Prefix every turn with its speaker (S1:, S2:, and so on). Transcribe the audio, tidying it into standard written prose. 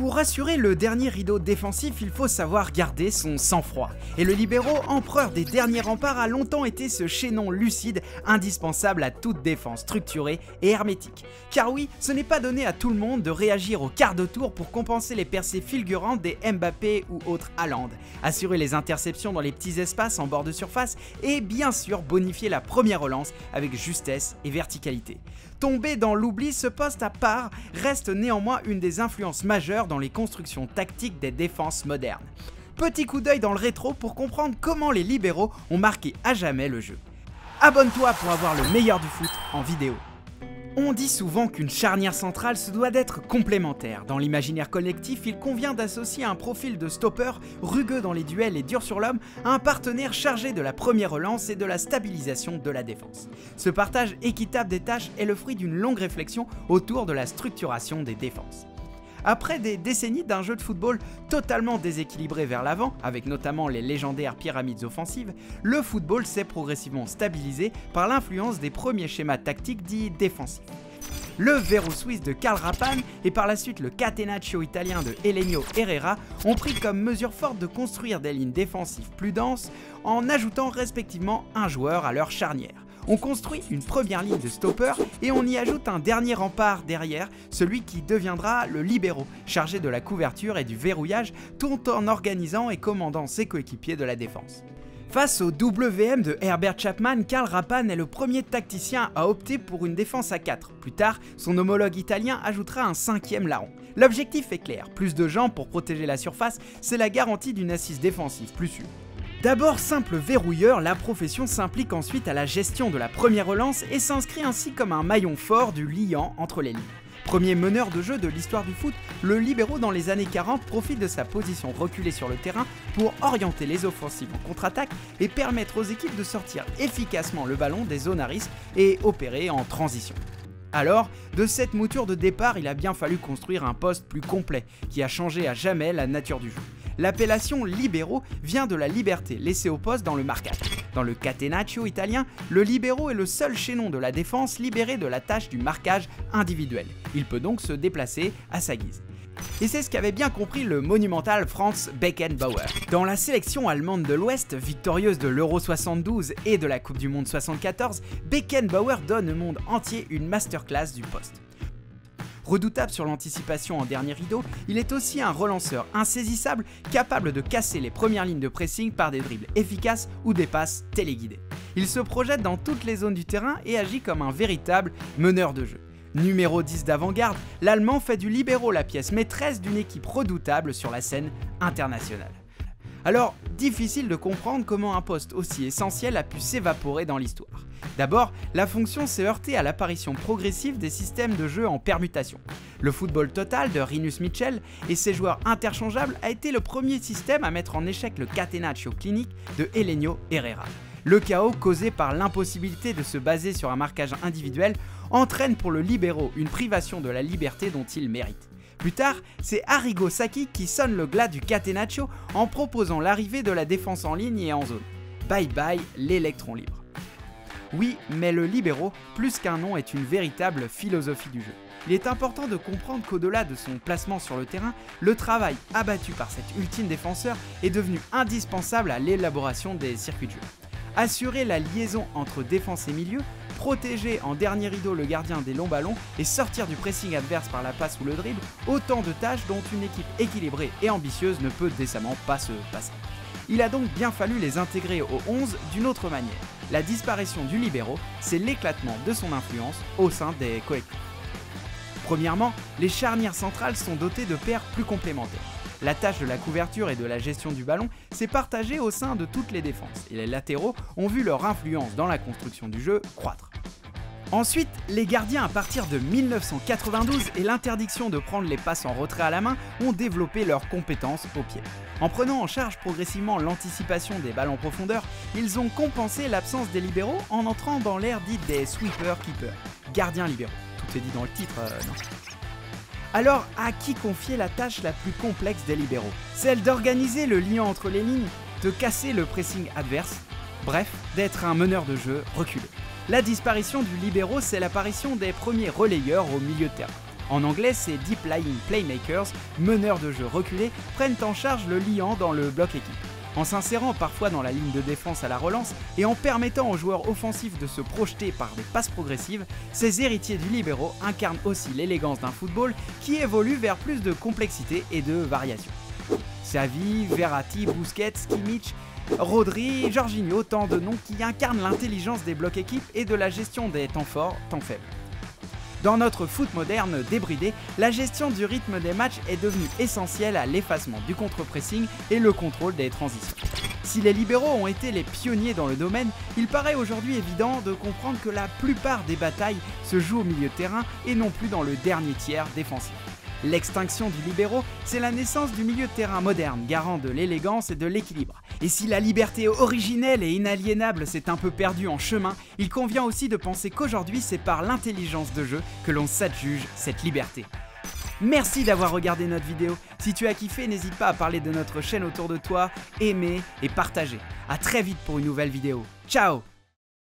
S1: Pour assurer le dernier rideau défensif, il faut savoir garder son sang-froid. Et le libéro, empereur des derniers remparts, a longtemps été ce chaînon lucide indispensable à toute défense structurée et hermétique. Car oui, ce n'est pas donné à tout le monde de réagir au quart de tour pour compenser les percées fulgurantes des Mbappé ou autres Haaland, assurer les interceptions dans les petits espaces en bord de surface et bien sûr bonifier la première relance avec justesse et verticalité. Tombé dans l'oubli, ce poste à part reste néanmoins une des influences majeures dans les constructions tactiques des défenses modernes. Petit coup d'œil dans le rétro pour comprendre comment les libéraux ont marqué à jamais le jeu. Abonne-toi pour avoir le meilleur du foot en vidéo. On dit souvent qu'une charnière centrale se doit d'être complémentaire. Dans l'imaginaire collectif, il convient d'associer un profil de stopper rugueux dans les duels et dur sur l'homme à un partenaire chargé de la première relance et de la stabilisation de la défense. Ce partage équitable des tâches est le fruit d'une longue réflexion autour de la structuration des défenses. Après des décennies d'un jeu de football totalement déséquilibré vers l'avant, avec notamment les légendaires pyramides offensives, le football s'est progressivement stabilisé par l'influence des premiers schémas tactiques dits défensifs. Le verrou suisse de Karl Rappan et par la suite le catenaccio italien de Helenio Herrera ont pris comme mesure forte de construire des lignes défensives plus denses en ajoutant respectivement un joueur à leur charnière. On construit une première ligne de stopper et on y ajoute un dernier rempart derrière, celui qui deviendra le libéro, chargé de la couverture et du verrouillage, tout en organisant et commandant ses coéquipiers de la défense. Face au WM de Herbert Chapman, Karl Rappan est le premier tacticien à opter pour une défense à 4. Plus tard, son homologue italien ajoutera un 5e larron. L'objectif est clair, plus de jambes pour protéger la surface, c'est la garantie d'une assise défensive plus sûre. D'abord simple verrouilleur, la profession s'implique ensuite à la gestion de la première relance et s'inscrit ainsi comme un maillon fort du liant entre les lignes. Premier meneur de jeu de l'histoire du foot, le libéro dans les années 40 profite de sa position reculée sur le terrain pour orienter les offensives en contre-attaque et permettre aux équipes de sortir efficacement le ballon des zones à risque et opérer en transition. Alors, de cette mouture de départ, il a bien fallu construire un poste plus complet qui a changé à jamais la nature du jeu. L'appellation libero vient de la liberté laissée au poste dans le marquage. Dans le catenaccio italien, le libero est le seul chaînon de la défense libéré de la tâche du marquage individuel. Il peut donc se déplacer à sa guise. Et c'est ce qu'avait bien compris le monumental Franz Beckenbauer. Dans la sélection allemande de l'Ouest, victorieuse de l'Euro 72 et de la Coupe du Monde 74, Beckenbauer donne au monde entier une masterclass du poste. Redoutable sur l'anticipation en dernier rideau, il est aussi un relanceur insaisissable capable de casser les premières lignes de pressing par des dribbles efficaces ou des passes téléguidées. Il se projette dans toutes les zones du terrain et agit comme un véritable meneur de jeu. Numéro 10 d'avant-garde, l'Allemand fait du libéro la pièce maîtresse d'une équipe redoutable sur la scène internationale. Alors, difficile de comprendre comment un poste aussi essentiel a pu s'évaporer dans l'histoire. D'abord, la fonction s'est heurtée à l'apparition progressive des systèmes de jeu en permutation. Le football total de Rinus Michel et ses joueurs interchangeables a été le premier système à mettre en échec le catenaccio clinique de Helenio Herrera. Le chaos causé par l'impossibilité de se baser sur un marquage individuel entraîne pour le libéro une privation de la liberté dont il mérite. Plus tard, c'est Arrigo Sacchi qui sonne le glas du catenaccio en proposant l'arrivée de la défense en ligne et en zone. Bye bye l'électron libre. Oui, mais le libéro, plus qu'un nom, est une véritable philosophie du jeu. Il est important de comprendre qu'au-delà de son placement sur le terrain, le travail abattu par cet ultime défenseur est devenu indispensable à l'élaboration des circuits de jeu. Assurer la liaison entre défense et milieu, protéger en dernier rideau le gardien des longs ballons et sortir du pressing adverse par la passe ou le dribble, autant de tâches dont une équipe équilibrée et ambitieuse ne peut décemment pas se passer. Il a donc bien fallu les intégrer au 11 d'une autre manière. La disparition du libéro, c'est l'éclatement de son influence au sein des collectifs. Premièrement, les charnières centrales sont dotées de paires plus complémentaires. La tâche de la couverture et de la gestion du ballon s'est partagée au sein de toutes les défenses et les latéraux ont vu leur influence dans la construction du jeu croître. Ensuite, les gardiens à partir de 1992 et l'interdiction de prendre les passes en retrait à la main ont développé leurs compétences au pied. En prenant en charge progressivement l'anticipation des balles en profondeur, ils ont compensé l'absence des libéraux en entrant dans l'ère dite des sweeper-keepers, gardiens libéraux. Tout est dit dans le titre, non ? Alors, à qui confier la tâche la plus complexe des libéraux? Celle d'organiser le lien entre les lignes, de casser le pressing adverse, bref, d'être un meneur de jeu reculé. La disparition du libéro, c'est l'apparition des premiers relayeurs au milieu de terrain. En anglais, ces Deep Lying Playmakers, meneurs de jeu reculés, prennent en charge le liant dans le bloc équipe. En s'insérant parfois dans la ligne de défense à la relance et en permettant aux joueurs offensifs de se projeter par des passes progressives, ces héritiers du libéro incarnent aussi l'élégance d'un football qui évolue vers plus de complexité et de variation. Xavi, Verratti, Busquets, Kimmich, Rodri, Jorginho, autant de noms qui incarnent l'intelligence des blocs équipes et de la gestion des temps forts, temps faibles. Dans notre foot moderne débridé, la gestion du rythme des matchs est devenue essentielle à l'effacement du contre-pressing et le contrôle des transitions. Si les libéraux ont été les pionniers dans le domaine, il paraît aujourd'hui évident de comprendre que la plupart des batailles se jouent au milieu de terrain et non plus dans le dernier tiers défensif. L'extinction du libéro, c'est la naissance du milieu de terrain moderne, garant de l'élégance et de l'équilibre. Et si la liberté originelle et inaliénable s'est un peu perdue en chemin, il convient aussi de penser qu'aujourd'hui c'est par l'intelligence de jeu que l'on s'adjuge cette liberté. Merci d'avoir regardé notre vidéo. Si tu as kiffé, n'hésite pas à parler de notre chaîne autour de toi, aimer et partager. A très vite pour une nouvelle vidéo. Ciao!